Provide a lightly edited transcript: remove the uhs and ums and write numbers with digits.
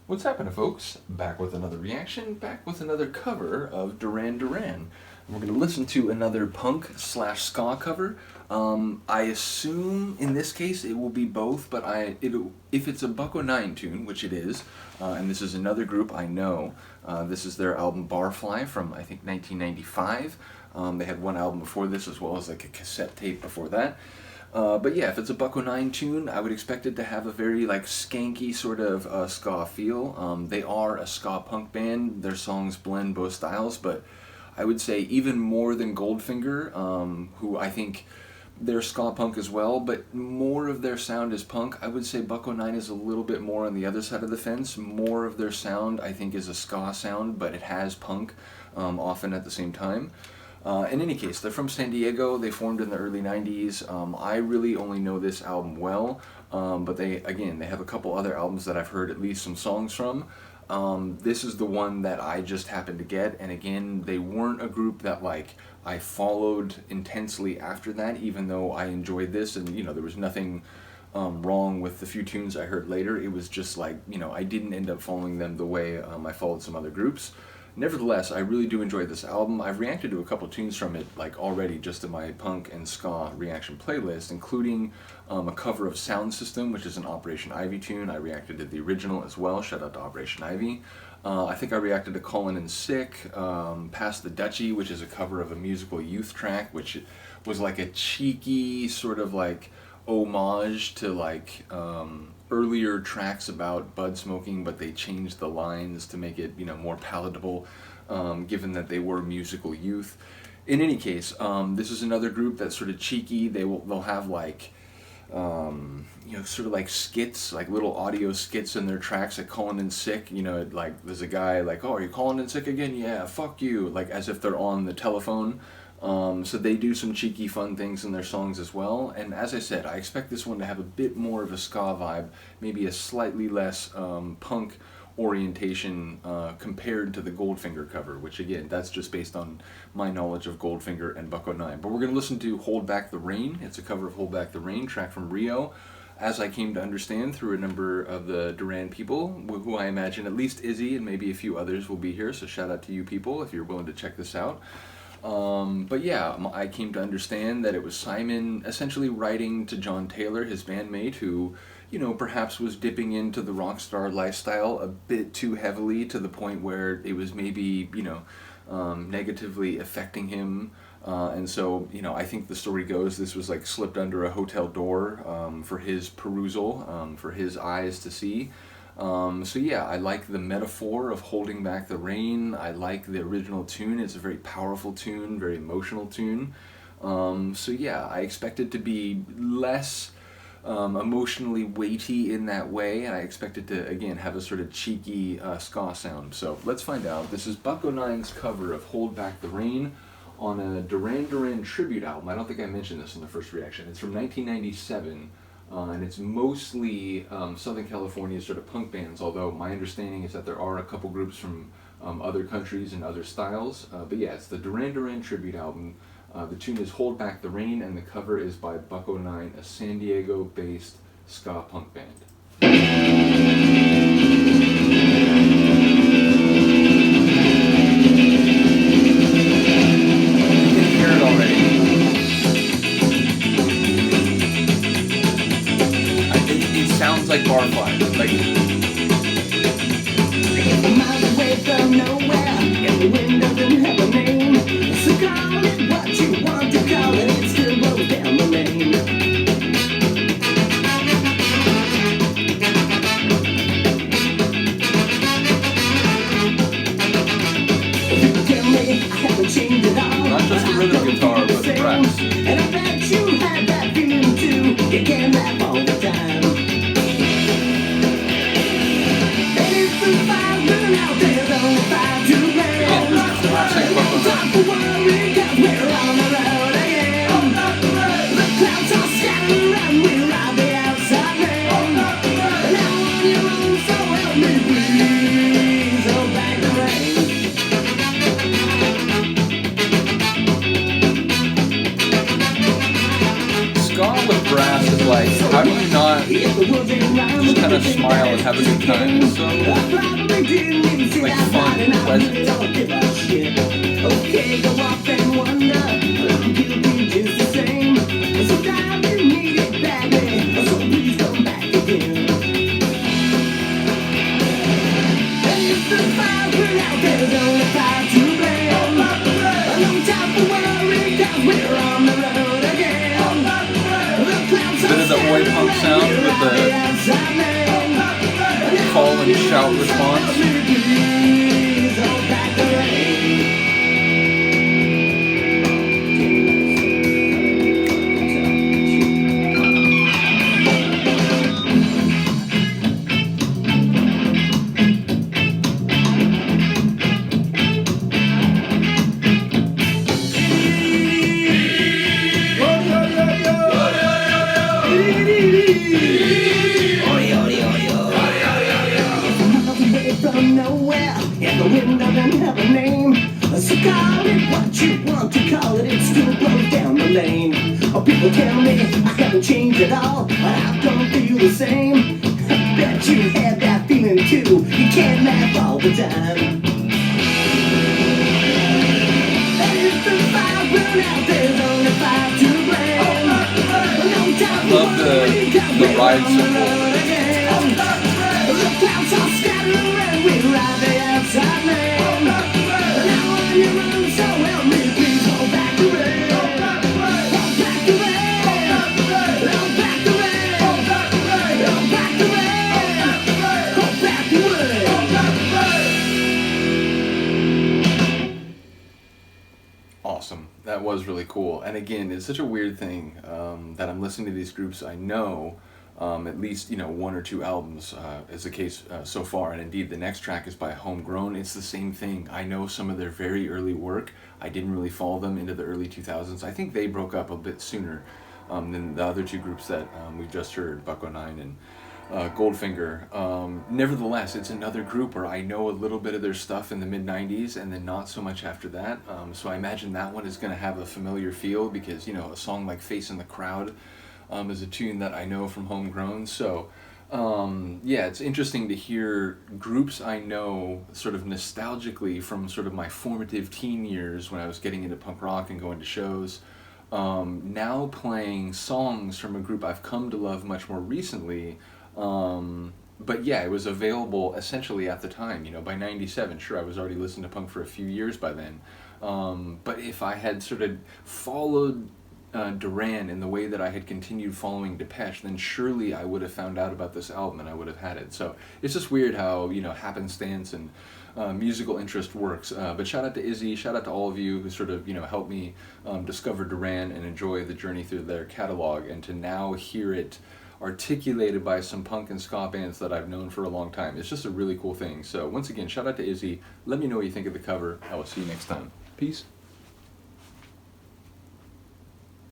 What's happening, folks? Back with another reaction, back with another cover of Duran Duran. We're going to listen to another punk/ska cover. I assume in this case it will be both, but if it's a Buck-O-Nine tune, which it is, and this is another group I know, this is their album Barfly from I think 1995. They had one album before this as well as like a cassette tape before that. But yeah, if it's a Buck-O-Nine tune, I would expect it to have a very like skanky sort of ska feel. They are a ska punk band. Their songs blend both styles, but I would say even more than Goldfinger, who I think they're ska punk as well, but more of their sound is punk. I would say Buck-O-Nine is a little bit more on the other side of the fence. More of their sound, I think, is a ska sound, but it has punk often at the same time. In any case, they're from San Diego. They formed in the early 90s. I really only know this album well, but they have a couple other albums that I've heard at least some songs from. This is the one that I just happened to get, and again, they weren't a group that like I followed intensely after that, even though I enjoyed this, and you know, there was nothing wrong with the few tunes I heard later. It was just like, you know, I didn't end up following them the way I followed some other groups. Nevertheless, I really do enjoy this album. I've reacted to a couple tunes from it like already just in my punk and ska reaction playlist, including a cover of Sound System, which is an Operation Ivy tune. I reacted to the original as well. Shout out to Operation Ivy. I think I reacted to Callin' in Sick, Pass the Dutchie, which is a cover of a Musical Youth track, which was like a cheeky sort of like homage to like earlier tracks about bud smoking, but they changed the lines to make it, you know, more palatable, given that they were Musical Youth. In any case, this is another group that's sort of cheeky. They'll have like you know, sort of like skits, like little audio skits in their tracks, like Callin' in Sick. You know, like there's a guy like, "Oh, are you calling in sick again? Yeah, fuck you," like as if they're on the telephone. So they do some cheeky fun things in their songs as well, and as I said, I expect this one to have a bit more of a ska vibe, maybe a slightly less punk orientation compared to the Goldfinger cover, which again, that's just based on my knowledge of Goldfinger and Buck-O-Nine. But we're going to listen to Hold Back the Rain. It's a cover of Hold Back the Rain, track from Rio, as I came to understand through a number of the Duran people, who I imagine at least Izzy and maybe a few others will be here, so shout out to you people if you're willing to check this out. But yeah, I came to understand that it was Simon essentially writing to John Taylor, his bandmate, who, you know, perhaps was dipping into the rock star lifestyle a bit too heavily to the point where it was maybe, you know, negatively affecting him. And so, you know, I think the story goes this was like slipped under a hotel door for his perusal, for his eyes to see. So yeah, I like the metaphor of holding back the rain. I like the original tune. It's a very powerful tune, very emotional tune. So yeah, I expect it to be less emotionally weighty in that way, and I expect it to, again, have a sort of cheeky ska sound. So let's find out. This is Buck-O-Nine's cover of Hold Back the Rain on a Duran Duran tribute album. I don't think I mentioned this in the first reaction. It's from 1997. And it's mostly Southern California sort of punk bands, although my understanding is that there are a couple groups from other countries and other styles. But yeah, it's the Duran Duran tribute album. The tune is Hold Back the Rain, and the cover is by Buck-O-Nine, a San Diego-based ska punk band. Sounds like Barfly, like miles away from nowhere, and the wind doesn't have a name. So call it what you want to call it, it still blows down the lane. People tell me I haven't changed at all. Not just the rhythm guitar, but the brass. And I bet you had that feeling too. You can laugh all the time. Brass is like, how do you not just kind of smile and have a good time? It's so Bit of the oi punk sound with the call and shout response. From nowhere, and the wind doesn't have a name. So call it what you want to call it, it still blows down the lane. People tell me I haven't changed at all, but I don't feel the same. I bet you have that feeling too. You can't laugh all the time. And if the fire burn out, there's only fire to blame. No time I love the ride cymbal. The clouds are scattering and we ride the outside lane. Now when you run, so help me, please hold back the rain. Hold back the rain. Hold back the rain. Hold back the rain. Hold back the rain. Hold back the rain. Hold back the rain. Awesome. That was really cool. And again, it's such a weird thing that I'm listening to these groups I know. At least, one or two albums is the case so far, and indeed the next track is by Homegrown. It's the same thing. I know some of their very early work. I didn't really follow them into the early 2000s. I think they broke up a bit sooner than the other two groups that we just heard, Bucko 9 and Goldfinger. Nevertheless, it's another group where I know a little bit of their stuff in the mid-90s and then not so much after that. So I imagine that one is going to have a familiar feel because, a song like Face in the Crowd is a tune that I know from Homegrown. So yeah, it's interesting to hear groups I know sort of nostalgically from sort of my formative teen years when I was getting into punk rock and going to shows, now playing songs from a group I've come to love much more recently. But yeah, it was available essentially at the time, by 97. Sure, I was already listening to punk for a few years by then. But if I had sort of followed Duran in the way that I had continued following Depeche, then surely I would have found out about this album and I would have had it. So it's just weird how, happenstance and musical interest works. But shout out to Izzy, shout out to all of you who sort of, helped me discover Duran and enjoy the journey through their catalog, and to now hear it articulated by some punk and ska bands that I've known for a long time. It's just a really cool thing. So once again, shout out to Izzy. Let me know what you think of the cover. I will see you next time. Peace.